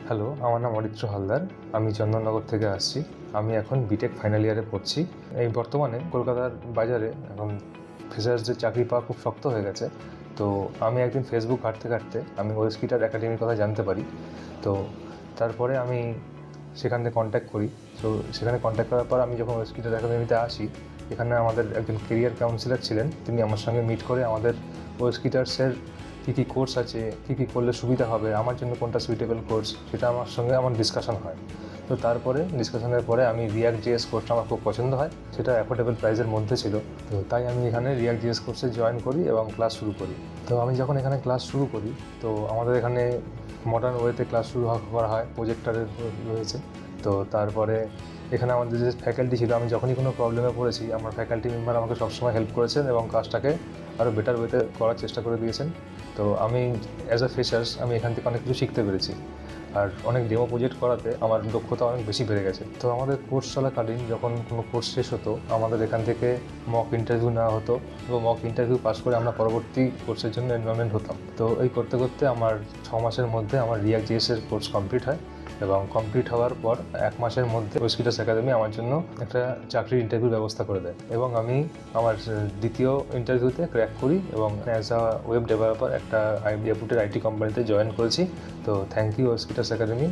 Hello, আমার নাম অরিত্র হালদার। আমি চন্দননগর থেকে আসছি। আমি এখন বিটেক ফাইনাল ইয়ারে পড়ছি। এই বর্তমানে কলকাতার বাজারে এখন ফ্রেশার্সদের চাকরি পাওয়া খুব শক্ত হয়ে গেছে। তো আমি একদিন ফেসবুক ঘাঁটতে ঘাঁটতে আমি ওয়েবস্কিটার একাডেমির কথা জানতে পারি। তো তারপরে আমি সেখান থেকে কন্ট্যাক্ট করি। তো সেখানে কন্ট্যাক্ট করার পর আমি যখন ওয়েবস্কিটার একাডেমিতে আসি, এখানে আমাদের একজন কেরিয়ার কাউন্সিলর ছিলেন। তিনি আমার সঙ্গে মিট করে আমাদের ওয়েবস্কিটার্সের কী কী কোর্স আছে, কী কী করলে সুবিধা হবে, আমার জন্য কোনটা সুইটেবল কোর্স, সেটা আমার সঙ্গে আমার ডিসকাশন হয়। তো তারপরে ডিসকাশনের পরে আমি রিয়াক্ট জিএস কোর্সটা আমার খুব পছন্দ হয়। সেটা অ্যাফোর্ডেবল প্রাইসের মধ্যে ছিল। তো তাই আমি এখানে রিয়াক্ট জিএস কোর্সে জয়েন করি এবং ক্লাস শুরু করি। তো আমি যখন এখানে ক্লাস শুরু করি, তো আমাদের এখানে মডার্ন ওয়েতে ক্লাস শুরু করা হয়, প্রজেক্টরের রয়েছে। তো তারপরে এখানে আমাদের যে ফ্যাকাল্টি ছিল, আমি যখনই কোনো প্রবলেমে পড়েছি, আমার ফ্যাকাল্টি মেম্বার আমাকে সবসময় হেল্প করেছেন এবং কাজটাকে আরও বেটার ওয়েতে করার চেষ্টা করে দিয়েছেন। তো আমি অ্যাজ আ ফ্রেশার্স আমি এখান থেকে অনেক কিছু শিখতে পেরেছি, আর অনেক ডেমো প্রজেক্ট করাতে আমার দক্ষতা অনেক বেশি বেড়ে গেছে। তো আমাদের কোর্স চলাকালীন যখন কোনো কোর্স শেষ হতো, আমাদের এখান থেকে মক ইন্টারভিউ নেওয়া হতো এবং মক ইন্টারভিউ পাস করে আমরা পরবর্তী কোর্সের জন্য এনরোলমেন্ট হতাম। তো এই করতে করতে আমার 6 মাসের মধ্যে আমার রিয়াক্ট জিএসের কোর্স কমপ্লিট হয় এবং কমপ্লিট হওয়ার পর 1 মাসের মধ্যে ওয়েবস্কিটার্স একাডেমি আমার জন্য একটা চাকরির ইন্টারভিউর ব্যবস্থা করে দেয় এবং আমি আমার দ্বিতীয় ইন্টারভিউতে ক্র্যাক করি এবং অ্যাজ আ ওয়েব ডেভেলপার একটা রেপুটেড আইটি কোম্পানিতে জয়েন করেছি। তো থ্যাংক ইউ ওয়েবস্কিটার্স একাডেমি।